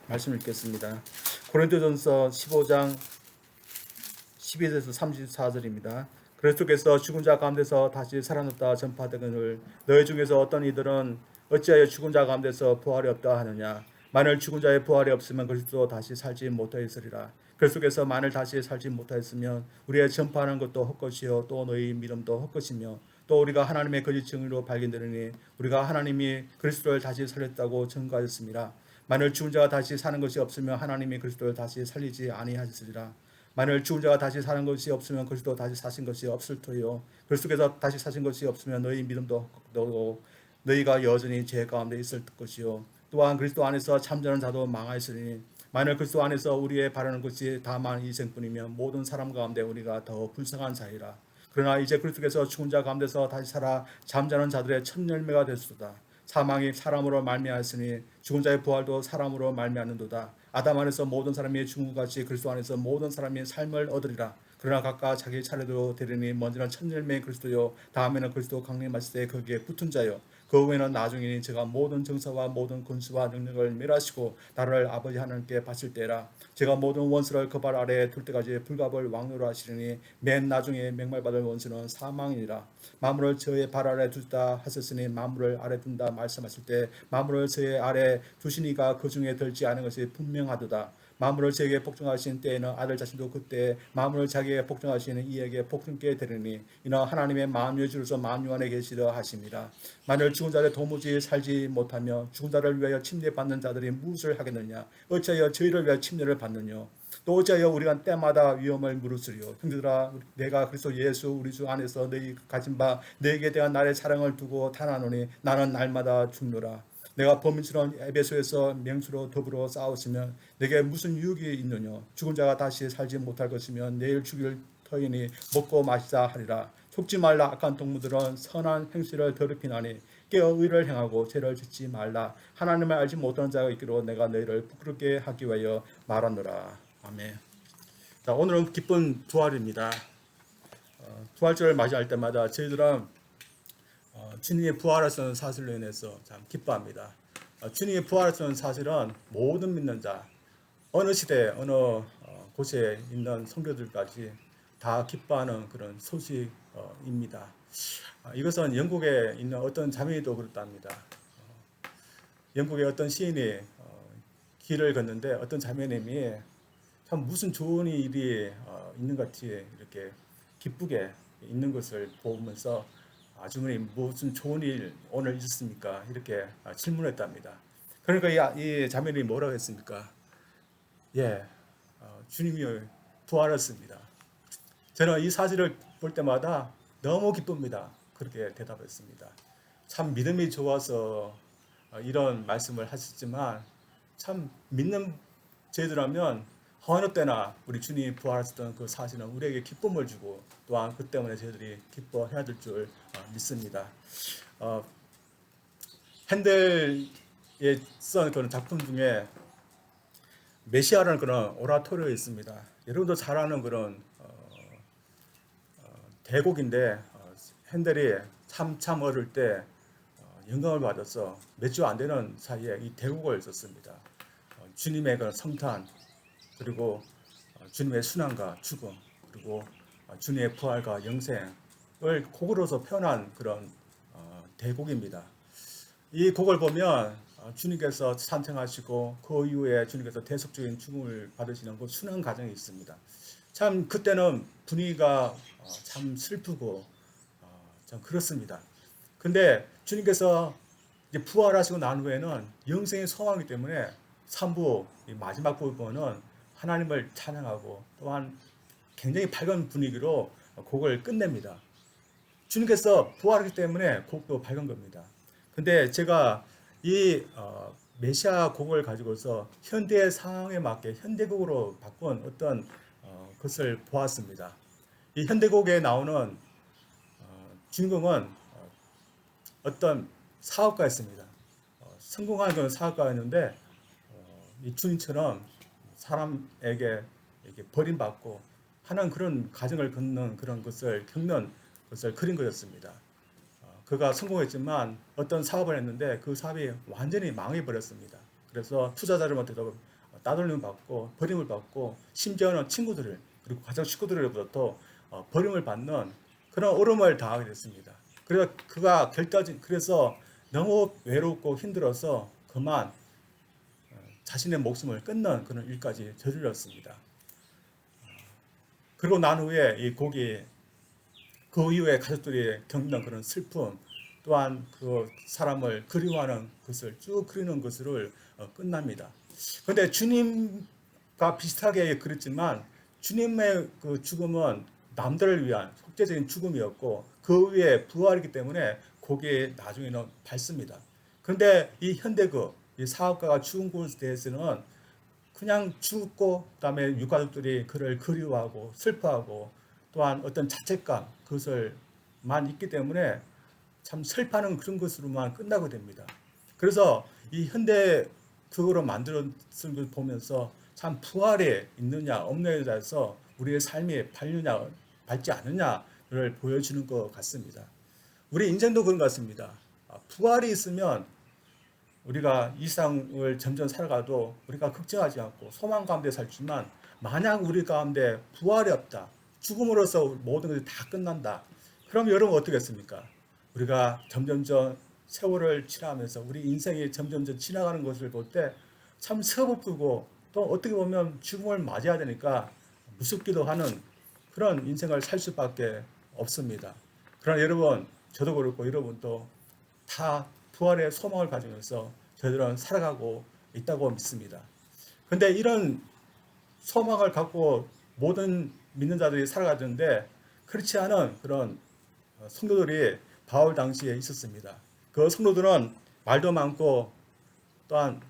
말씀 읽겠습니다. 고린도전서 15장 12절에서 34절입니다. 그리스도께서 죽은 자 가운데서 다시 살아났다 전파되거늘 너희 중에서 어떤 이들은 어찌하여 죽은 자 가운데서 부활이 없다 하느냐. 만일 죽은 자의 부활이 없으면 그리스도 다시 살지 못하였으리라. 그리스도께서 만일 다시 살지 못하였으면 우리의 전파하는 것도 헛것이요 또 너희 믿음도 헛것이며 또 우리가 하나님의 거짓 증인으로 발견되느니 우리가 하나님이 그리스도를 다시 살렸다고 증거하였습니다. 만일 죽은 자가 다시 사는 것이 없으면 하나님이 그리스도를 다시 살리지 아니하시리라. 만일 죽은 자가 다시 사는 것이 없으면 그리스도 다시 사신 것이 없을 터이요 그리스도께서 다시 사신 것이 없으면 너희 믿음도 헛되고 너희가 여전히 죄 가운데 있을 것이요 또한 그리스도 안에서 잠자는 자도 망하였으니 만일 그리스도 안에서 우리의 바라는 것이 다만 이생뿐이면 모든 사람 가운데 우리가 더 불쌍한 자이라. 그러나 이제 그리스도께서 죽은 자 가운데서 다시 살아 잠자는 자들의 첫 열매가 됐도다. 사망이 사람으로 말미암았으니 죽은 자의 부활도 사람으로 말미암는도다. 아담 안에서 모든 사람이 죽은 것 같이 그리스도 안에서 모든 사람이 삶을 얻으리라. 그러나 각각 자기 차례대로 되리니 먼저는 첫 열매인 그리스도요 다음에는 그리스도 강림하실 때 거기에 붙은 자요 그 후에는 나중이니 제가 모든 정사와 모든 권수와 능력을 멸하시고 나를 아버지 하나님께 바칠 때라. 제가 모든 원수를 그 발 아래에 둘 때까지 불갑을 왕노로 하시리니 맨 나중에 맹말받을 원수는 사망이니라. 만물을 저의 발 아래 두다 하셨으니 만물을 아래 둔다 말씀하실 때 만물을 저의 아래 두시니가 그 중에 들지 않은 것이 분명하도다. 만물을 저에게 복종하신 때에는 아들 자신도 그때 만물을 자기에게 복종하시는 이에게 복종케 되리니 이는 하나님의 만유의 주로서 만유 안에 계시려 하심이라. 만일 죽은 자를 도무지 살지 못하며 죽은 자를 위하여 침례받는 자들이 무엇을 하겠느냐. 어찌하여 저희를 위하여 침례를 받느냐. 또 어찌하여 우리가 때마다 위험을 무릅쓰리요. 형제들아 내가 그리스도 예수 우리 주 안에서 너희 가진 바 너에게 대한 나의 사랑을 두고 탄하노니 나는 날마다 죽노라. 내가 범인처럼 에베소에서 맹수로 더불어 싸웠으면 내게 무슨 유익이 있느냐. 죽은 자가 다시 살지 못할 것이면 내일 죽일 터이니 먹고 마시자 하리라. 속지 말라. 악한 동무들은 선한 행실을 더럽히나니 깨어 의를 행하고 죄를 짓지 말라. 하나님을 알지 못하는 자가 있기로 내가 너희를 부끄럽게 하기 위하여 말하노라. 아멘. 자, 오늘은 기쁜 부활입니다. 부활절을 맞이할 때마다 저희들은 주님의 부활하시는 사실로 인해서 참 기뻐합니다. 주님의 부활하시는 사실은 모든 믿는 자, 어느 시대, 어느 곳에 있는 성도들까지 다 기뻐하는 그런 소식입니다. 이것은 영국에 있는 어떤 자매도 그렇답니다. 영국의 어떤 시인이 길을 걷는데 어떤 자매님이 참 무슨 좋은 일이 있는 것 같이 이렇게 기쁘게 있는 것을 보면서 아주머니 무슨 좋은 일 오늘 있었습니까? 이렇게 질문했답니다. 그러니까 이 자매님이 뭐라고 했습니까? 예, 주님이 부활했습니다. 저는 이 사실을 볼 때마다 너무 기쁩니다. 그렇게 대답했습니다. 참 믿음이 좋아서 이런 말씀을 하셨지만 참 믿는 저희들하면 어느 때나 우리 주님이 부활하셨던 그 사실은 우리에게 기쁨을 주고 또한 그 때문에 저희들이 기뻐해야 될 줄 믿습니다. 핸델의 쓴 그런 작품 중에 메시아라는 그런 오라토리가 있습니다. 여러분도 잘 아는 그런 대곡인데 핸델이 참 어릴 때 영감을 받아서 몇 주 안 되는 사이에 이 대곡을 썼습니다. 주님의 그런 성탄 그리고 주님의 순환과 죽음 그리고 주님의 부활과 영생을 곡으로서 표현한 그런 대곡입니다. 이 곡을 보면 주님께서 산생하시고 그 이후에 주님께서 대속적인 죽음을 받으시는 그 순환 과정이 있습니다. 참 그때는 분위기가 참 슬프고 참 그렇습니다. 근데 주님께서 이제 부활하시고 난 후에는 영생의 소망이기 때문에 3부 마지막 부분은 하나님을 찬양하고 또한 굉장히 밝은 분위기로 곡을 끝냅니다. 주님께서 부활하기 때문에 곡도 밝은 겁니다. 근데 제가 이 메시아 곡을 가지고서 현대의 상황에 맞게 현대곡으로 바꾼 어떤 것을 보았습니다. 이 현대곡에 나오는 주인공은 어떤 사업가였습니다. 성공한 그런 사업가였는데 이 주님처럼 사람에게 이렇게 버림받고 하는 그런 과정을 겪는 그런 것을 겪는 것을 그린 거였습니다. 그가 성공했지만 어떤 사업을 했는데 그 사업이 완전히 망해버렸습니다. 그래서 투자자들한테도 따돌림을 받고 버림을 받고 심지어는 친구들을 그리고 가정 식구들로부터 버림을 받는 그런 어려움을 당하게 됐습니다. 그래서 그가 그래서 너무 외롭고 힘들어서 그만 자신의 목숨을 끊는 그런 일까지 저질렀습니다. 그리고 난 후에 이 곡이 그 이후에 가족들이 겪는 그런 슬픔 또한 그 사람을 그리워하는 것을 쭉 그리는 것으로 끝납니다. 그런데 주님과 비슷하게 그랬지만 주님의 그 죽음은 남들을 위한 속죄적인 죽음이었고 그 위에 부활이기 때문에 곡이 나중에는 밝습니다. 그런데 이 현대극 이 사업가가 죽은 것에 대해서는 그냥 죽고 그다음에 유가족들이 그를 그리워하고 슬퍼하고 또한 어떤 자책감 그것을만 있기 때문에 참 슬퍼하는 그런 것으로만 끝나게 됩니다. 그래서 이 현대 극으로 만들어진 걸 보면서 참 부활에 있느냐 없느냐에 대해서 우리의 삶이 밝지 않느냐를 보여주는 것 같습니다. 우리 인생도 그런 것 같습니다. 부활이 있으면 우리가 이 세상을 점점 살아가도 우리가 걱정하지 않고 소망 가운데 살지만 만약 우리 가운데 부활이 없다. 죽음으로써 모든 것이 다 끝난다. 그럼 여러분 어떻겠습니까? 우리가 점점점 세월을 지나면서 우리 인생이 점점점 지나가는 것을 볼 때 참 서글프고 또 어떻게 보면 죽음을 맞이해야 되니까 무섭기도 하는 그런 인생을 살 수밖에 없습니다. 그러나 여러분, 저도 그렇고 여러분도 다 부활의 소망을 가지면서 저들은 살아가고 있다고 믿습니다. 그런데 이런 소망을 갖고 모든 믿는 자들이 살아가는데 그렇지 않은 그런 성도들이 바울 당시에 있었습니다. 그 성도들은 말도 많고 또한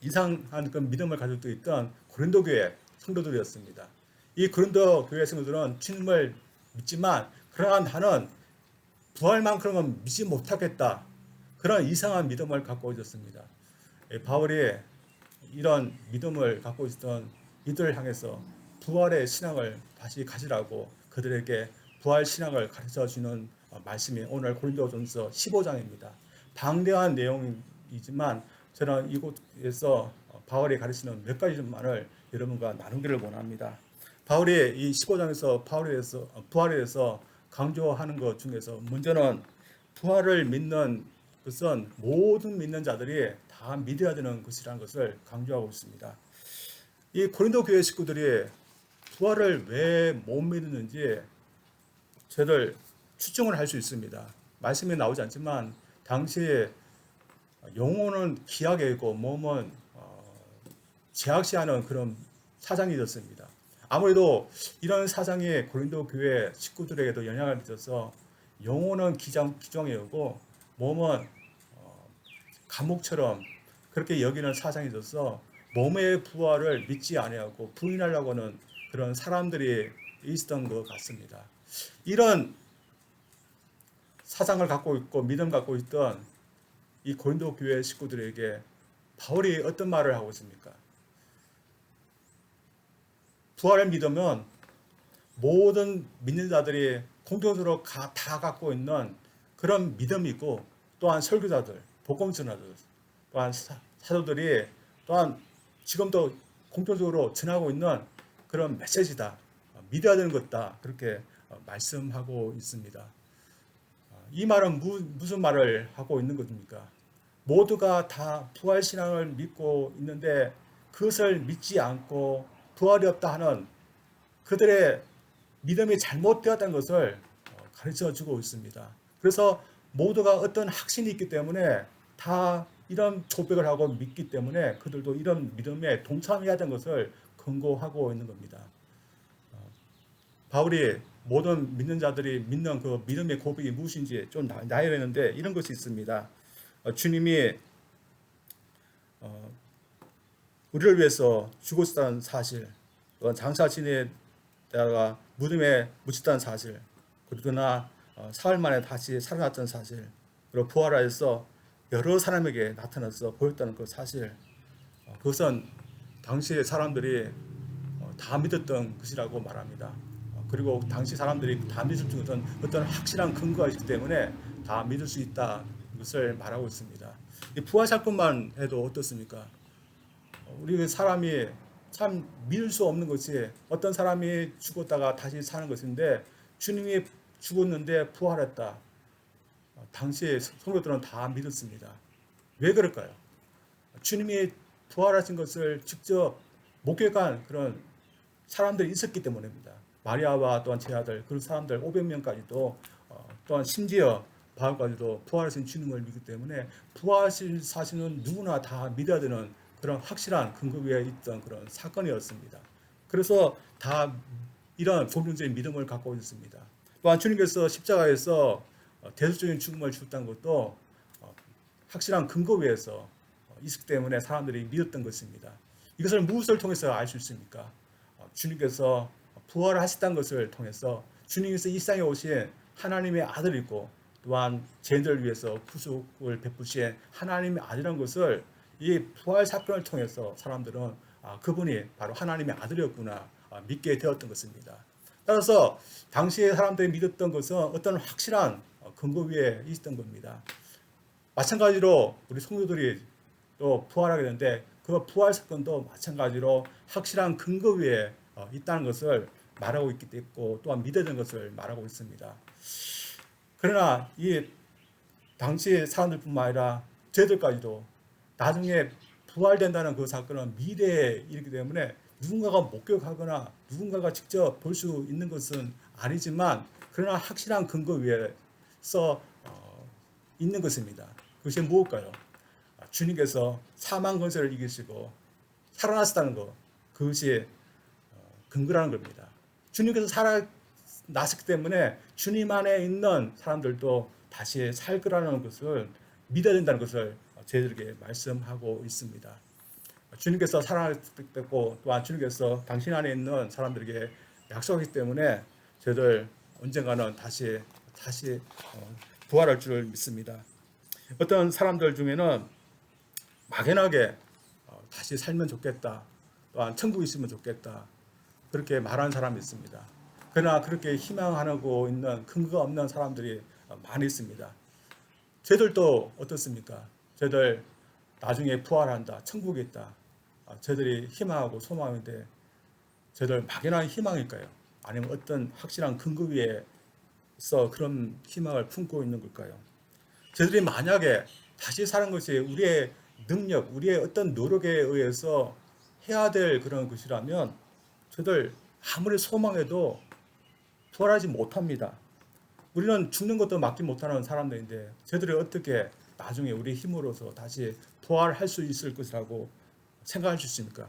이상한 그 믿음을 가지고 있던 고린도 교회 성도들이었습니다. 이 고린도 교회 성도들은 주님을 믿지만 그러나 나는 부활만큼은 믿지 못하겠다. 그런 이상한 믿음을 갖고 있었습니다. 바울이 이런 믿음을 갖고 있었던 이들을 향해서 부활의 신앙을 다시 가지라고 그들에게 부활 신앙을 가르쳐 주는 말씀이 오늘 고린도전서 15장입니다. 방대한 내용이지만 저는 이곳에서 바울이 가르치는 몇 가지만을 여러분과 나누기를 원합니다. 바울이 이 15장에서 부활에 대해서 강조하는 것 중에서 먼저는 부활을 믿는 것은 모든 믿는 자들이 다 믿어야 되는 것이라는 것을 강조하고 있습니다. 이 고린도 교회 식구들이 부활을 왜 못 믿었는지 저들 추정을 할 수 있습니다. 말씀이 나오지 않지만 당시에 영혼은 귀하게 있고 몸은 제약시하는 그런 사장이 있었습니다. 아무래도 이런 사장이 고린도 교회 식구들에게도 영향을 미쳐서 영혼은 기정이었고 몸은 감옥처럼 그렇게 여기는 사장이 있어서 몸의 부활을 믿지 아니하고 부인하려고 하는 그런 사람들이 있었던 것 같습니다. 이런 사상을 갖고 있고 믿음 갖고 있던 이 고린도 교회 식구들에게 바울이 어떤 말을 하고 있습니까? 부활을 믿으면 모든 믿는 자들이 공통적으로 다 갖고 있는 그런 믿음이고 또한 설교자들, 복음 전하들, 또한 사도들이 또한 지금도 공통적으로 전하고 있는 그런 메시지다. 믿어야 되는 것다. 그렇게 말씀하고 있습니다. 이 말은 무슨 말을 하고 있는 것입니까? 모두가 다 부활신앙을 믿고 있는데 그것을 믿지 않고 부활이 없다 하는 그들의 믿음이 잘못되었다는 것을 가르쳐 주고 있습니다. 그래서 모두가 어떤 확신이 있기 때문에 다 이런 고백을 하고 믿기 때문에 그들도 이런 믿음에 동참해야 되는 것을 권고하고 있는 겁니다. 바울이 모든 믿는 자들이 믿는 그 믿음의 고백이 무엇인지 좀 나열했는데 이런 것이 있습니다. 주님이 우리를 위해서 죽으셨다는 사실, 또한 장사 지내다가 무덤에 묻혔다는 사실, 그러나 사흘 만에 다시 살아났다는 사실, 그리고 부활하여서 여러 사람에게 나타나서 보였다는 그 사실, 그것은 당시의 사람들이 다 믿었던 것이라고 말합니다. 그리고 당시 사람들이 다 믿을 수 있는 어떤 확실한 근거가 있기 때문에 다 믿을 수 있다 것을 말하고 있습니다. 이 부활 사건만 해도 어떻습니까? 우리 사람이 참 믿을 수 없는 것이 어떤 사람이 죽었다가 다시 사는 것인데 주님이 죽었는데 부활했다. 당시 성도들은 다 믿었습니다. 왜 그럴까요? 주님이 부활하신 것을 직접 목격한 그런 사람들이 있었기 때문입니다. 마리아와 또한 제 아들 그런 사람들 500명까지도 또한 심지어 바울까지도 부활하신 주님을 믿기 때문에 부활하신 사실은 누구나 다 믿어야 되는 그런 확실한 근거 위에 있던 그런 사건이었습니다. 그래서 다 이런 본능적인 믿음을 갖고 있습니다. 또한 주님께서 십자가에서 대속적인 죽음을 주었다는 것도 확실한 근거 위에서 있기 때문에 사람들이 믿었던 것입니다. 이것을 무엇을 통해서 알 수 있습니까? 주님께서 부활하셨다는 것을 통해서 주님께서 이 땅에 오신 하나님의 아들이고 또한 죄인들을 위해서 구속을 베푸신 하나님의 아들이라는 것을 이 부활 사건을 통해서 사람들은 그분이 바로 하나님의 아들이었구나 믿게 되었던 것입니다. 따라서 당시에 사람들이 믿었던 것은 어떤 확실한 근거 위에 있었던 겁니다. 마찬가지로 우리 성도들이 또 부활하게 되는데 그 부활 사건도 마찬가지로 확실한 근거 위에 있다는 것을 말하고 있기 때문에 또한 믿어야 되는 것을 말하고 있습니다. 그러나 이 당시 사람들뿐만 아니라 저희들까지도 나중에 부활된다는 그 사건은 미래에 이르기 때문에 누군가가 목격하거나 누군가가 직접 볼 수 있는 것은 아니지만 그러나 확실한 근거 위에서 있는 것입니다. 그것이 무엇일까요? 주님께서 사망 권세를 이기시고 살아나셨다는 것, 그것이 근거라는 겁니다. 주님께서 살아나셨기 때문에 주님 안에 있는 사람들도 다시 살 거라는 것을 믿어야 된다는 것을 저희들에게 말씀하고 있습니다. 주님께서 살아나셨고 또한 주님께서 당신 안에 있는 사람들에게 약속하기 때문에 저희들 언젠가는 다시 부활할 줄 믿습니다. 어떤 사람들 중에는 막연하게 다시 살면 좋겠다. 또한 천국이 있으면 좋겠다. 그렇게 말하는 사람이 있습니다. 그러나 그렇게 희망하고 있는 근거가 없는 사람들이 많이 있습니다. 저희들도 어떻습니까? 저희들 나중에 부활한다. 천국이 있다. 저희들이 희망하고 소망인데 저희들 막연한 희망일까요? 아니면 어떤 확실한 근거 위에서 그런 희망을 품고 있는 걸까요? 저희들이 만약에 다시 사는 것이 우리의 능력, 우리의 어떤 노력에 의해서 해야 될 그런 것이라면 저희들 아무리 소망해도 부활하지 못합니다. 우리는 죽는 것도 막지 못하는 사람들인데 저희들이 어떻게 나중에 우리 힘으로서 다시 부활할 수 있을 것이라고 생각할 수 있습니까?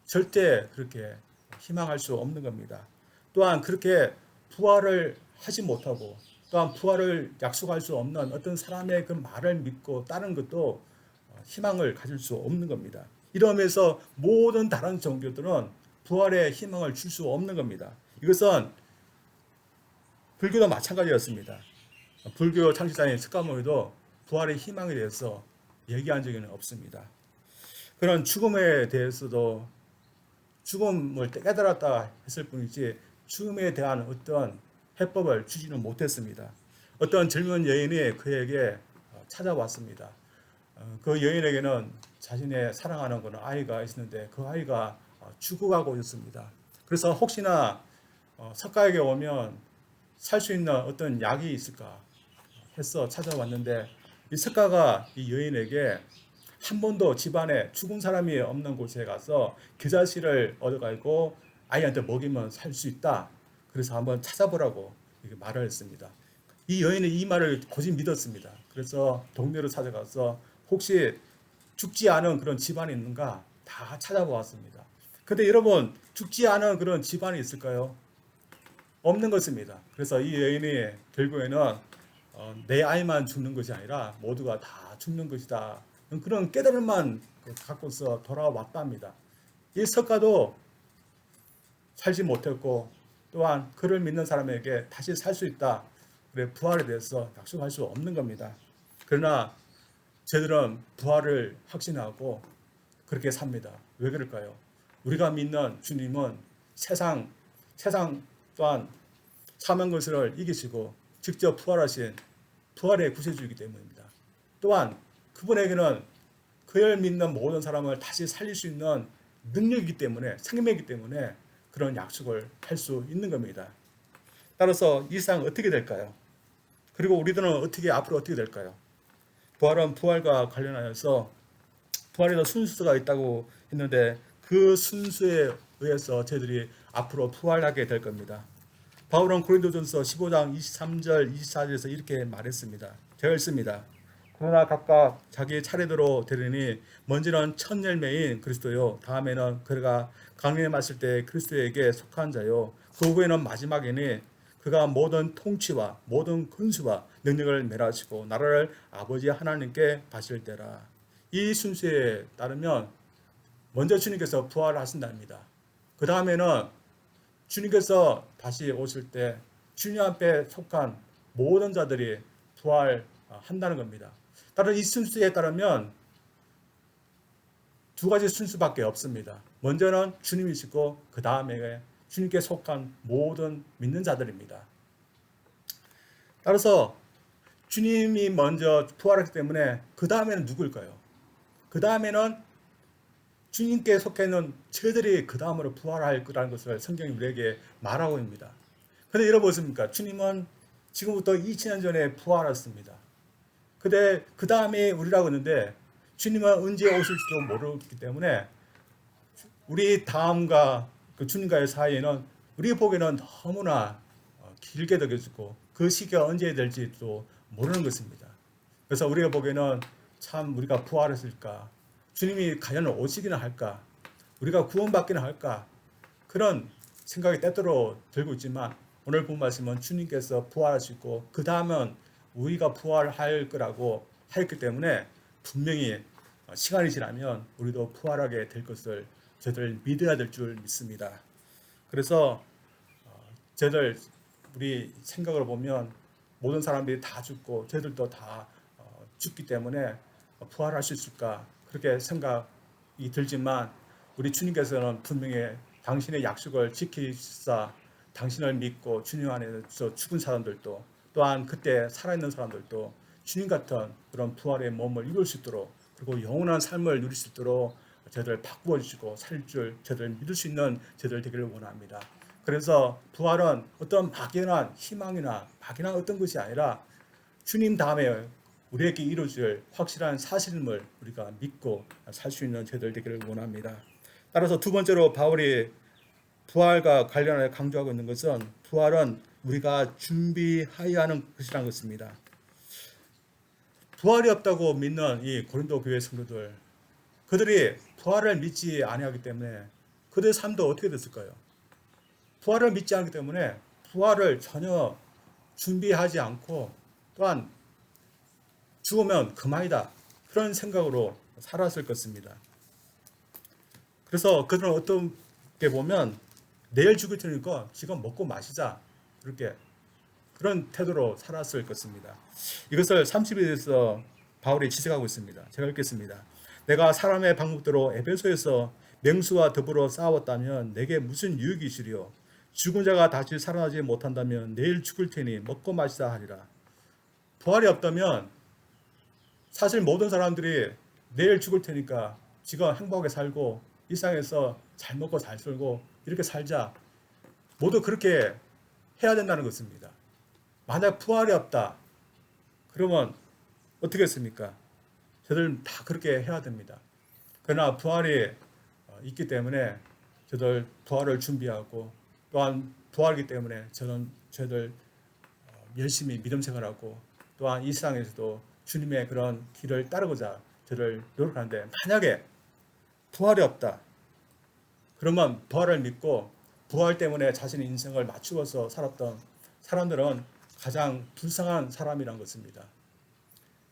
절대 그렇게 희망할 수 없는 겁니다. 또한 그렇게 부활을 하지 못하고 또한 부활을 약속할 수 없는 어떤 사람의 그 말을 믿고 따르는 것도 희망을 가질 수 없는 겁니다. 이러면서 모든 다른 종교들은 부활의 희망을 줄 수 없는 겁니다. 이것은 불교도 마찬가지였습니다. 불교 창시자인 석가모니도 부활의 희망에 대해서 얘기한 적은 없습니다. 그런 죽음에 대해서도 죽음을 깨달았다 했을 뿐이지 죽음에 대한 어떤 해법을 주지는 못했습니다. 어떤 젊은 여인이 그에게 찾아왔습니다. 그 여인에게는 자신의 사랑하는 그런 아이가 있었는데 그 아이가 죽어가고 있었습니다. 그래서 혹시나 석가에게 오면 살 수 있는 어떤 약이 있을까 해서 찾아왔는데 이 석가가 이 여인에게 한 번도 집안에 죽은 사람이 없는 곳에 가서 겨자씨를 얻어가지고 아이한테 먹이면 살 수 있다. 그래서 한번 찾아보라고 말을 했습니다. 이 여인은 이 말을 고지 믿었습니다. 그래서 동네로 찾아가서 혹시 죽지 않은 그런 집안이 있는가 다 찾아보았습니다. 근데 여러분 죽지 않은 그런 집안이 있을까요? 없는 것입니다. 그래서 이 여인이 결국에는 내 아이만 죽는 것이 아니라 모두가 다 죽는 것이다. 그런 깨달음만 갖고서 돌아왔답니다. 이 석가도 살지 못했고 또한 그를 믿는 사람에게 다시 살 수 있다. 그래 부활에 대해서 약속할 수 없는 겁니다. 그러나 저들은 부활을 확신하고 그렇게 삽니다. 왜 그럴까요? 우리가 믿는 주님은 세상 또한 사망 권세를 이기시고 직접 부활하신 부활의 구세주이기 때문입니다. 또한 그분에게는 그를 믿는 모든 사람을 다시 살릴 수 있는 능력이기 때문에, 생명이기 때문에 그런 약속을 할 수 있는 겁니다. 따라서 이 세상 어떻게 될까요? 그리고 우리들은 앞으로 어떻게 될까요? 부활은 부활과 관련하여서 부활에도 순수가 있다고 했는데 그 순수에 의해서 저희들이 앞으로 부활하게 될 겁니다. 바울은 고린도전서 15장 23절 24절에서 이렇게 말했습니다. 제가 읽습니다. 그러나 각각 자기 차례대로 되리니 먼저는 첫 열매인 그리스도요, 다음에는 그가 강림에 맞을 때 그리스도에게 속한 자요, 그 후에는 마지막에는 그가 모든 통치와 모든 근수와 능력을 멸하시고 나라를 아버지 하나님께 바칠 때라. 이 순서에 따르면 먼저 주님께서 부활하신답니다. 그 다음에는 주님께서 다시 오실 때 주님 앞에 속한 모든 자들이 부활한다는 겁니다. 따라 이 순수에 따르면 두 가지 순수밖에 없습니다. 먼저는 주님이시고 그 다음에 주님께 속한 모든 믿는 자들입니다. 따라서 주님이 먼저 부활했기 때문에 그 다음에는 누구일까요? 그 다음에는 주님께 속해 있는 저희들이 그 다음으로 부활할 거라는 것을 성경이 우리에게 말하고 있습니다. 그런데 여러분 보십니까? 주님은 지금부터 2000년 전에 부활했습니다. 근데 그 다음에 우리라고 하는데 주님은 언제 오실지도 모르기 때문에 우리 다음과 그 주님과의 사이에는 우리 보기에는 너무나 길게 느껴지고 그 시기가 언제 될지도 모르는 것입니다. 그래서 우리가 보기에는 참 우리가 부활했을까? 주님이 과연 오시기나 할까? 우리가 구원받기나 할까? 그런 생각이 때때로 들고 있지만 오늘 본 말씀은 주님께서 부활하시고 그 다음은 우리가 부활할 거라고 하였기 때문에 분명히 시간이 지나면 우리도 부활하게 될 것을 저들 믿어야 될 줄 믿습니다. 그래서 저들 우리 생각을 보면 모든 사람들이 다 죽고 저들도 다 죽기 때문에 부활할 수 있을까 그렇게 생각이 들지만 우리 주님께서는 분명히 당신의 약속을 지키사 당신을 믿고 주님 안에서 죽은 사람들도 또한 그때 살아있는 사람들도 주님 같은 그런 부활의 몸을 이룰 수 있도록 그리고 영원한 삶을 누릴 수 있도록 저들을 바꾸어 주시고 살릴 줄 저들을 믿을 수 있는 저들 되기를 원합니다. 그래서 부활은 어떤 막연한 희망이나 막연한 어떤 것이 아니라 주님 다음에 우리에게 이루어질 확실한 사실임을 우리가 믿고 살 수 있는 저들 되기를 원합니다. 따라서 두 번째로 바울이 부활과 관련하여 강조하고 있는 것은 부활은 우리가 준비하여야 하는 것이라는 것입니다. 부활이 없다고 믿는 이 고린도 교회 성도들, 그들이 부활을 믿지 아니하기 때문에 그들의 삶도 어떻게 됐을까요? 부활을 믿지 않기 때문에 부활을 전혀 준비하지 않고 또한 죽으면 그만이다 그런 생각으로 살았을 것입니다. 그래서 그들은 어떻게 보면 내일 죽을 테니까 지금 먹고 마시자 그렇게 그런 태도로 살았을 것입니다. 이것을 30일에서 바울이 지적하고 있습니다. 제가 읽겠습니다. 내가 사람의 방법대로 에베소에서 맹수와 더불어 싸웠다면 내게 무슨 유익이 있으리요? 죽은 자가 다시 살아나지 못한다면 내일 죽을 테니 먹고 마시자 하리라. 부활이 없다면 사실 모든 사람들이 내일 죽을 테니까 지금 행복하게 살고 이 세상에서 잘 먹고 잘 살고 이렇게 살자. 모두 그렇게 해야 된다는 것입니다. 만약 부활이 없다. 그러면 어떻게 했습니까? 저들 다 그렇게 해야 됩니다. 그러나 부활이 있기 때문에 저들 부활을 준비하고 또한 부활이기 때문에 저들 열심히 믿음 생활하고 또한 이 세상에서도 주님의 그런 길을 따르고자 저를 노력하는데 만약에 부활이 없다. 그러면 부활을 믿고 부활 때문에 자신의 인생을 맞추어서 살았던 사람들은 가장 불쌍한 사람이란 것입니다.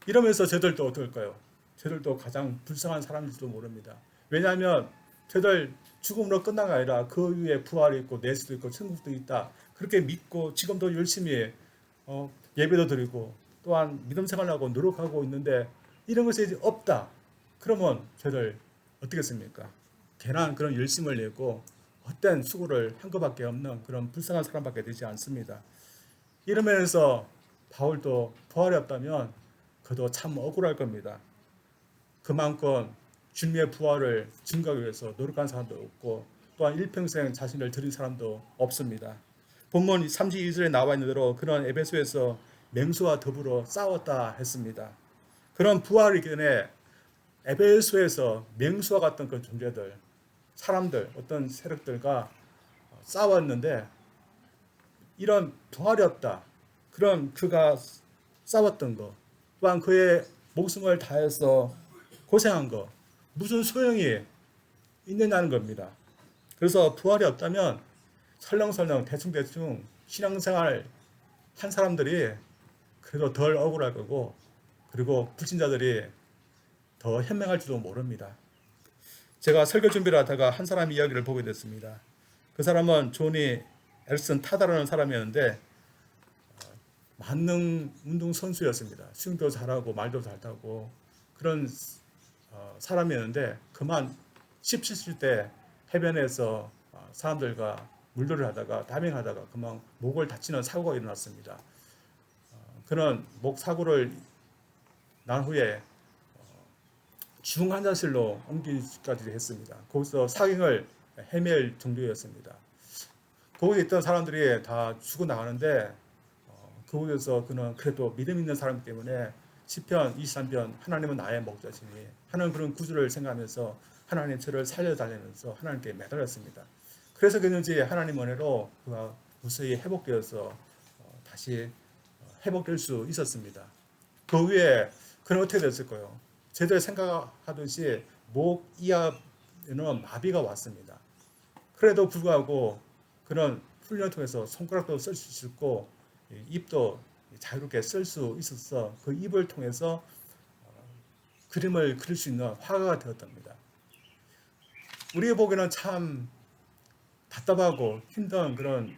이러면서 저들도 어떨까요? 저들도 가장 불쌍한 사람일지도 모릅니다. 왜냐하면 저들 죽음으로 끝난 게 아니라 그 위에 부활이 있고 내수도 있고 천국도 있다. 그렇게 믿고 지금도 열심히 예배도 드리고 또한 믿음 생활하고 노력하고 있는데 이런 것이 없다. 그러면 저들 어떻겠습니까? 괜한 그런 열심을 내고 헛된 수고를 한 것밖에 없는 그런 불쌍한 사람밖에 되지 않습니다. 이러면서 바울도 부활이 없다면 그도 참 억울할 겁니다. 그만큼 주님의 부활을 증거하기 위해서 노력한 사람도 없고 또한 일평생 자신을 드린 사람도 없습니다. 본문 32절에 나와 있는 대로 그런 에베소에서 맹수와 더불어 싸웠다 했습니다. 그런 부활 이전에 에베소에서 맹수와 같은 그 존재들, 사람들, 어떤 세력들과 싸웠는데 이런 부활이 없다. 그런 그가 싸웠던 것, 또한 그의 목숨을 다해서 고생한 것, 무슨 소용이 있느냐는 겁니다. 그래서 부활이 없다면 설렁설렁 대충대충 신앙생활 한 사람들이 그래도 덜 억울할 거고, 그리고 불신자들이 더 현명할지도 모릅니다. 제가 설교 준비를 하다가 한 사람 이야기를 보게 됐습니다. 그 사람은 조니 앨슨 타다라는 사람이었는데 만능 운동 선수였습니다. 수영도 잘하고 말도 잘하고 그런 사람이었는데 그만 17세 해변에서 사람들과 물놀이를 하다가 다밍하다가 그만 목을 다치는 사고가 일어났습니다. 그는 목 사고를 난 후에 중환자실로 옮기기까지 했습니다. 거기서 사경을 헤맬 정도였습니다. 거기에 있던 사람들이 다 죽어나가는데 그곳에서 그는 그래도 믿음 있는 사람 때문에 시편 23편 하나님은 나의 목자시니 하는 그런 구절을 생각하면서 하나님 저를 살려달라면서 하나님께 매달렸습니다. 그래서 그런지 하나님 은혜로 그가 무사히 회복되어서 다시 회복될 수 있었습니다. 그 후에 그는 어떻게 됐을까요? 제대로 생각하듯이 목 이하에는 마비가 왔습니다. 그래도 불구하고 그는 훈련을 통해서 손가락도 쓸 수 있었고 입도 자유롭게 쓸 수 있어서 그 입을 통해서 그림을 그릴 수 있는 화가가 되었답니다. 우리가 보기에는 참 답답하고 힘든 그런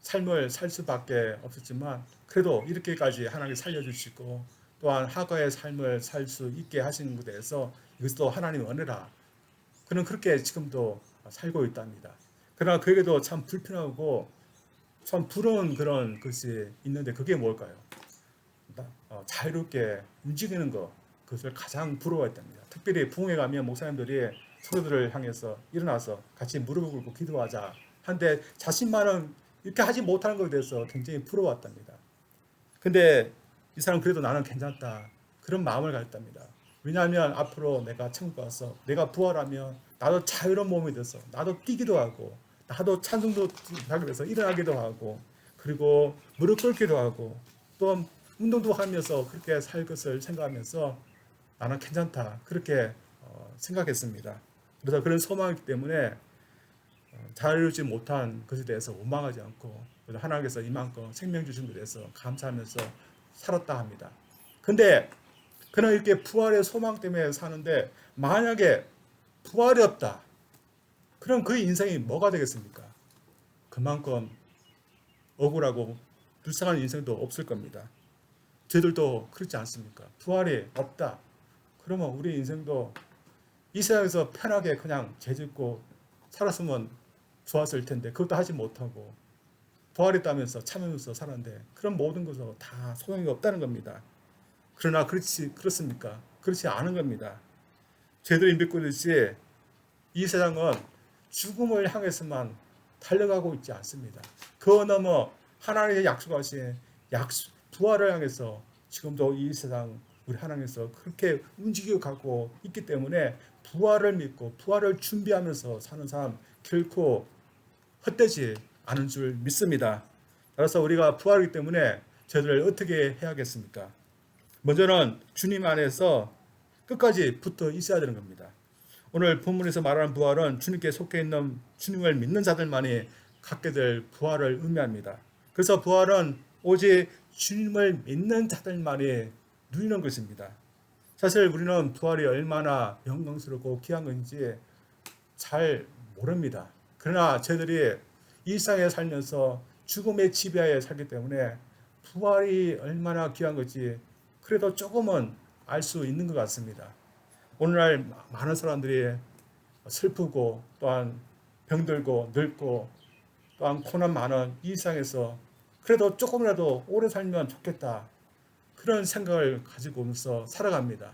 삶을 살 수밖에 없었지만 그래도 이렇게까지 하나님이 살려주시고 또한 화가의 삶을 살 수 있게 하시는 것에 대해서 이것도 하나님의 은혜라. 그는 그렇게 지금도 살고 있답니다. 그러나 그에게도 참 불편하고 참 부러운 그런 것이 있는데 그게 뭘까요? 자유롭게 움직이는 것, 그것을 가장 부러워했답니다. 특별히 부흥회 가면 목사님들이 성도들을 향해서 일어나서 같이 무릎을 꿇고 기도하자 한데 자신만은 이렇게 하지 못하는 것에 대해서 굉장히 부러웠답니다. 근데 이 사람 그래도 나는 괜찮다. 그런 마음을 가졌답니다. 왜냐하면 앞으로 내가 천국 가서 내가 부활하면 나도 자유로운 몸이 돼서 나도 뛰기도 하고 나도 찬송도 하기 위해서 일어나기도 하고 그리고 무릎 꿇기도 하고 또 운동도 하면서 그렇게 살 것을 생각하면서 나는 괜찮다. 그렇게 생각했습니다. 그래서 그런 소망이기 때문에 자유롭지 못한 것에 대해서 원망하지 않고 하나님께서 이만큼 생명 주신 것에 대해서 감사하면서 살았다 합니다. 근데 그는 이렇게 부활의 소망 때문에 사는데 만약에 부활이 없다. 그럼 그의 인생이 뭐가 되겠습니까? 그만큼 억울하고 불쌍한 인생도 없을 겁니다. 저희들도 그렇지 않습니까? 부활이 없다. 그러면 우리 인생도 이 세상에서 편하게 그냥 죄짓고 살았으면 좋았을 텐데 그것도 하지 못하고 부활했다면서 참으면서 살았는데 그런 모든 것은 다 소용이 없다는 겁니다. 그러나 그렇습니까? 그렇지 않은 겁니다. 저희들이 믿고 있듯이 이 세상은 죽음을 향해서만 달려가고 있지 않습니다. 그 넘어 하나님의 약속하신 부활을 향해서 지금도 이 세상 우리 하나님께서 그렇게 움직여 가고 있기 때문에 부활을 믿고 부활을 준비하면서 사는 사람 결코 헛되지 않은 줄 믿습니다. 따라서 우리가 부활이기 때문에 저희들 어떻게 해야겠습니까? 먼저는 주님 안에서 끝까지 붙어 있어야 되는 겁니다. 오늘 본문에서 말하는 부활은 주님께 속해 있는 주님을 믿는 자들만이 갖게 될 부활을 의미합니다. 그래서 부활은 오직 주님을 믿는 자들만이 누리는 것입니다. 사실 우리는 부활이 얼마나 영광스럽고 귀한 건지 잘 모릅니다. 그러나 저희들이 일상에 살면서 죽음의 지배하에 살기 때문에 부활이 얼마나 귀한 건지 그래도 조금은 알 수 있는 것 같습니다. 오늘날 많은 사람들이 슬프고 또한 병들고 늙고 또한 고난 많은 이 세상에서 그래도 조금이라도 오래 살면 좋겠다. 그런 생각을 가지고 오면서 살아갑니다.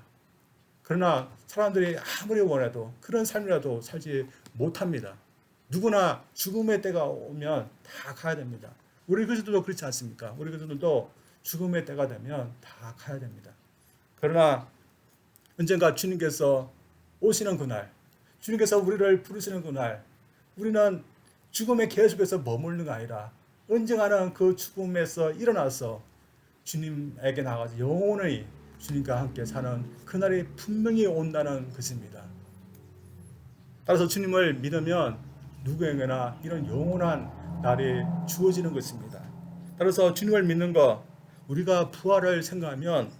그러나 사람들이 아무리 원해도 그런 삶이라도 살지 못합니다. 누구나 죽음의 때가 오면 다 가야 됩니다. 우리 그리스도도 그렇지 않습니까? 우리 그리스도도 죽음의 때가 되면 다 가야 됩니다. 그러나 언젠가 주님께서 오시는 그날, 주님께서 우리를 부르시는 그날, 우리는 죽음의 계속해서 머무르는 게 아니라 언젠가는 그 죽음에서 일어나서 주님에게 나가서 영원히 주님과 함께 사는 그날이 분명히 온다는 것입니다. 따라서 주님을 믿으면 누구에게나 이런 영원한 날이 주어지는 것입니다. 따라서 주님을 믿는 것, 우리가 부활을 생각하면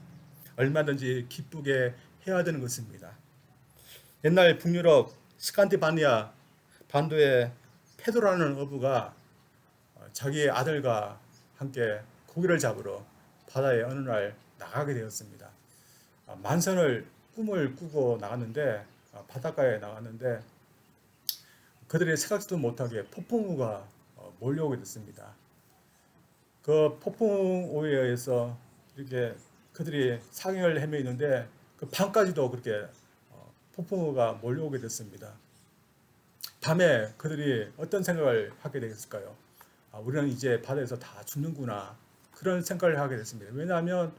얼마든지 기쁘게 해야 되는 것입니다. 옛날 북유럽 스칸디바니아 반도의 페도라는 어부가 자기의 아들과 함께 고기를 잡으러 바다에 어느 날 나가게 되었습니다. 만선을 꿈을 꾸고 나갔는데 바닷가에 나갔는데 그들이 생각지도 못하게 폭풍우가 몰려오게 됐습니다. 그 폭풍우에 의해서 이렇게 그들이 상행을 헤매이는데 그 밤까지도 그렇게 폭풍우가 몰려오게 됐습니다. 밤에 그들이 어떤 생각을 하게 되겠을까요? 우리는 이제 바다에서 다 죽는구나, 그런 생각을 하게 됐습니다. 왜냐하면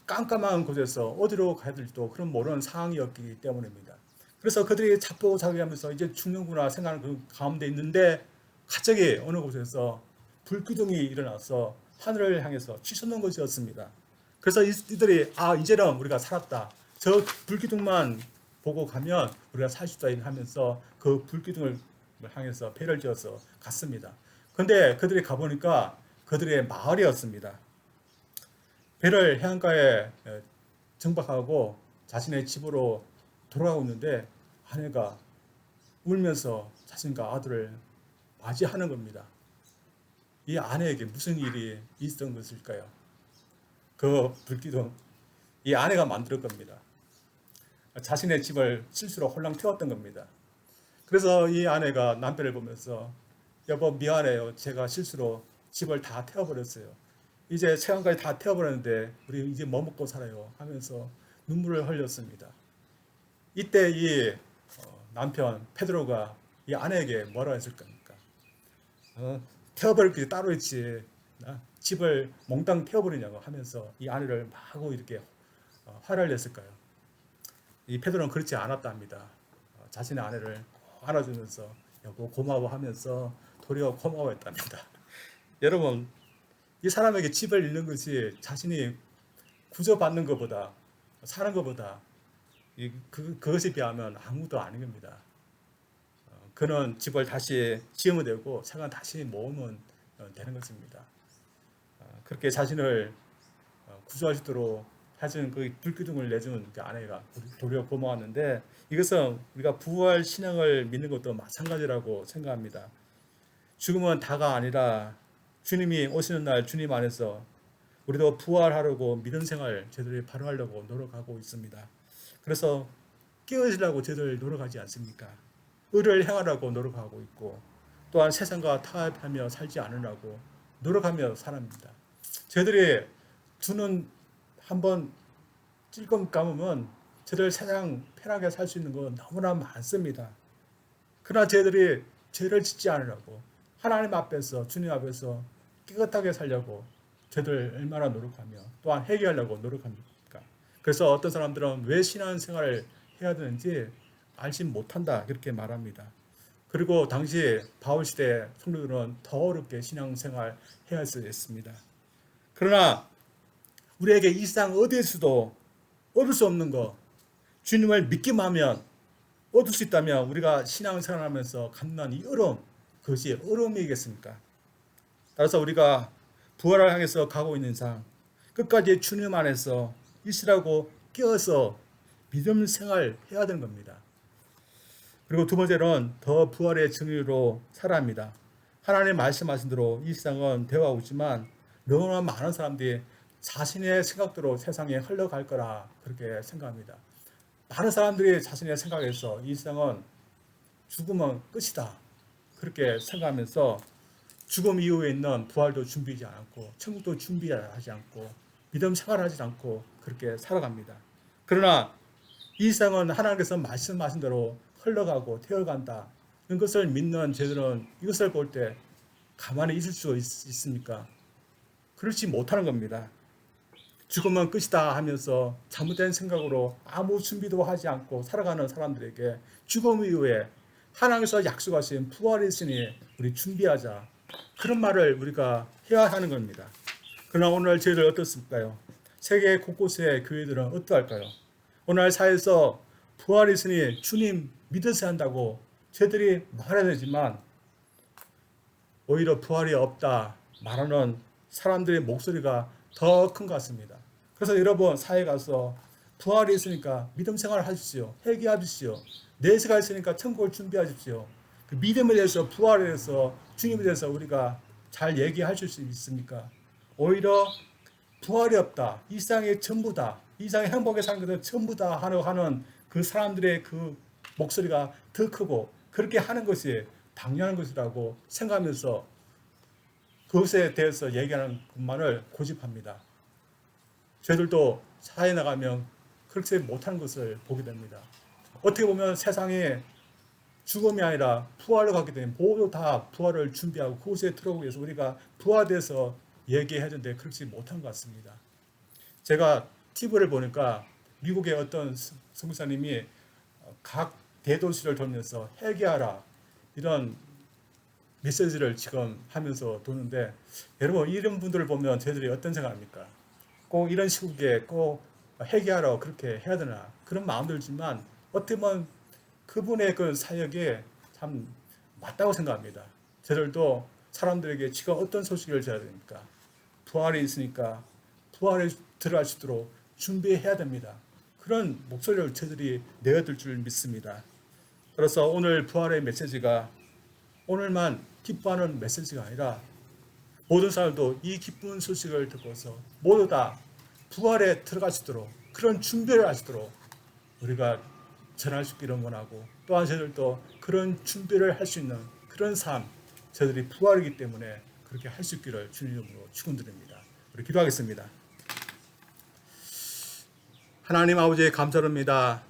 깜깜한 곳에서 어디로 가야 될지도 그런 모르는 상황이었기 때문입니다. 그래서 그들이 자포자기하면서 이제 죽는구나 생각하는 그 가운데 있는데 갑자기 어느 곳에서 불기둥이 일어나서 하늘을 향해서 치솟는 것이었습니다. 그래서 이들이 이제는 우리가 살았다, 저 불기둥만 보고 가면 우리가 살 수 있다 하면서 그 불기둥을 향해서 배를 지어서 갔습니다. 그런데 그들이 가보니까 그들의 마을이었습니다. 배를 해안가에 정박하고 자신의 집으로 돌아가고 있는데 아내가 울면서 자신과 아들을 맞이하는 겁니다. 이 아내에게 무슨 일이 있었던 것일까요? 그 불기둥, 이 아내가 만들 겁니다. 자신의 집을 실수로 홀랑 태웠던 겁니다. 그래서 이 아내가 남편을 보면서 여보 미안해요, 제가 실수로 집을 다 태워버렸어요. 이제 세상까지 다 태워버렸는데 우리 이제 뭐 먹고 살아요 하면서 눈물을 흘렸습니다. 이때 이 남편 페드로가 이 아내에게 뭐라 했을 겁니까? 태워버릴 게 따로 있지, 집을 몽땅 태워버리냐고 하면서 이 아내를 마구 이렇게 화를 냈을까요? 이 페드로는 그렇지 않았답니다. 자신의 아내를 안아주면서 여보 고마워하면서 도리어 고마워했답니다. 여러분, 이 사람에게 집을 잃는 것이 자신이 구조받는 것보다, 사는 것보다 그것에 비하면 아무것도 아닌 겁니다. 그는 집을 다시 지으면 되고 생활 다시 모으면 되는 것입니다. 그렇게 자신을 구조할 수 있도록 해준 그 불기둥을 내준 그 아내가 도리어 고마웠는데, 이것은 우리가 부활 신앙을 믿는 것도 마찬가지라고 생각합니다. 죽음은 다가 아니라 주님이 오시는 날 주님 안에서 우리도 부활하려고 믿음 생활 저희들이 발휘하려고 노력하고 있습니다. 그래서 깨어지려고 저희들 노력하지 않습니까? 의를 행하려고 노력하고 있고, 또한 세상과 타협하며 살지 않으려고 노력하며 살아갑니다. 저희들이 두 눈 한번 찔끔 감으면 저희들 세상 편하게 살 수 있는 건 너무나 많습니다. 그러나 저희들이 죄를 짓지 않으려고 하나님 앞에서, 주님 앞에서 깨끗하게 살려고 저희들 얼마나 노력하며 또한 회개하려고 노력합니까? 그래서 어떤 사람들은 왜 신앙생활을 해야 되는지 알지 못한다 그렇게 말합니다. 그리고 당시 바울시대 성도들은 더 어렵게 신앙생활 해야 했습니다. 그러나 우리에게 이 세상 어디에서도 얻을 수 없는 것, 주님을 믿기만 하면 얻을 수 있다면 우리가 신앙생활하면서 갖는 이 어려움, 그것이 어려움이겠습니까? 따라서 우리가 부활을 향해서 가고 있는 이상 끝까지 주님 안에서 있으라고 깨어서 믿음 생활 해야 되는 겁니다. 그리고 두 번째는 더 부활의 증인으로 살아야 합니다. 하나님 말씀하신 대로 이 세상은 대화하고 있지만 너무나 많은 사람들이 자신의 생각대로 세상에 흘러갈 거라 그렇게 생각합니다. 많은 사람들이 자신의 생각에서 이 세상은 죽으면 끝이다 그렇게 생각하면서 죽음 이후에 있는 부활도 준비하지 않고 천국도 준비하지 않고 믿음 생활하지 않고 그렇게 살아갑니다. 그러나 이 세상은 하나님께서 말씀하신 대로 흘러가고 되어간다. 이것을 믿는 저들은 이것을 볼 때 가만히 있을 수 있습니까? 그렇지 못하는 겁니다. 죽으면 끝이다 하면서 잘못된 생각으로 아무 준비도 하지 않고 살아가는 사람들에게 죽음 이후에 하나님께서 약속하신 부활이 있으니 우리 준비하자. 그런 말을 우리가 해야 하는 겁니다. 그러나 오늘 저희들 어떻습니까요? 세계 곳곳의 교회들은 어떠할까요? 오늘 사회에서 부활이 있으니 주님 믿으셔야 한다고 저희들이 말해야 되지만 오히려 부활이 없다 말하는 사람들의 목소리가 더 큰 것 같습니다. 그래서 여러분 사회에 가서 부활이 있으니까 믿음 생활을 하십시오. 회개하십시오. 내세가 있으니까 천국을 준비하십시오. 그 믿음에 대해서 부활에 대해서 주님에 대해서 우리가 잘 얘기하실 수 있습니까? 오히려 부활이 없다. 이 세상의 전부다. 이 세상의 행복에 사는 것은 전부다 하는 그 사람들의 그 목소리가 더 크고 그렇게 하는 것이 당연한 것이라고 생각하면서 그것에 대해서 얘기하는 것만을 고집합니다. 저희들도 사회에 나가면 그렇게 못하는 것을 보게 됩니다. 어떻게 보면 세상에 죽음이 아니라 부활을 갖기 때문에 모두 다 부활을 준비하고 그곳에 들어오기 위해서 우리가 부활에 대해서 얘기해야 되는데 그렇지 못한 것 같습니다. 제가 TV를 보니까 미국의 어떤 선교사님이 각 대도시를 돌면서 회개하라 이런 메시지를 지금 하면서 도는데 여러분 이런 분들을 보면 저희들이 어떤 생각합니까? 꼭 이런 시국에 꼭 회개하라고 그렇게 해야 되나 그런 마음 들지만 어떻게 보면 그분의 그 사역에 참 맞다고 생각합니다. 저들도 사람들에게 지금 어떤 소식을 전해야 됩니까? 부활이 있으니까 부활에 들어갈 수 있도록 준비해야 됩니다. 그런 목소리를 저들이 내어들 줄 믿습니다. 그래서 오늘 부활의 메시지가 오늘만 기뻐하는 메시지가 아니라 모든 사람도 이 기쁜 소식을 듣고서 모두 다 부활에 들어갈 수 있도록 그런 준비를 하시도록 우리가 전할 수 있기를 원하고 또한 저희들도 그런 준비를 할 수 있는 그런 삶 저희들이 부활이기 때문에 그렇게 할 수 있기를 주님으로 축원드립니다. 우리 기도하겠습니다. 하나님 아버지 감사합니다.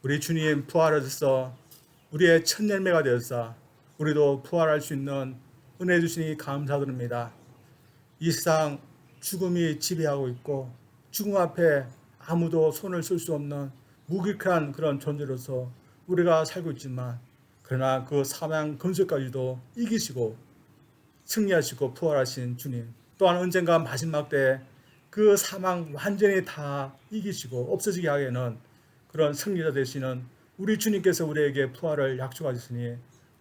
우리 주님 부활하셔서 우리의 첫 열매가 되어서 우리도 부활할 수 있는 은혜 주시니 감사드립니다. 이 세상 죽음이 지배하고 있고 죽음 앞에 아무도 손을 쓸 수 없는 무기력한 그런 존재로서 우리가 살고 있지만 그러나 그 사망 근세까지도 이기시고 승리하시고 부활하신 주님 또한 언젠가 마지막 때 그 사망 완전히 다 이기시고 없어지게 하기에는 그런 승리자 되시는 우리 주님께서 우리에게 부활을 약속하셨으니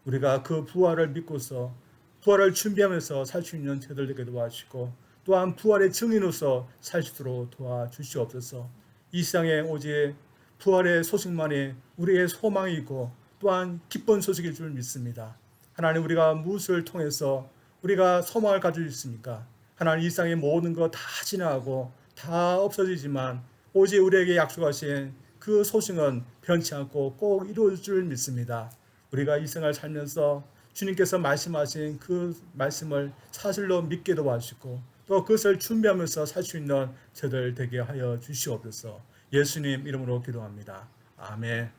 우리가 그 부활을 믿고서 부활을 준비하면서 살 수 있는 저들 되게 도와주시고 또한 부활의 증인으로서 살 수 있도록 도와주시옵소서. 이 세상에 오직 부활의 소식만이 우리의 소망이고 또한 기쁜 소식일 줄 믿습니다. 하나님 우리가 무엇을 통해서 우리가 소망을 가지고 있습니까? 하나님 이 세상의 모든 것 다 지나가고 다 없어지지만 오직 우리에게 약속하신 그 소식은 변치 않고 꼭 이루어질 줄 믿습니다. 우리가 이 생을 살면서 주님께서 말씀하신 그 말씀을 사실로 믿게 도와주시고 또 그것을 준비하면서 살 수 있는 저들 되게 하여 주시옵소서. 예수님 이름으로 기도합니다. 아멘.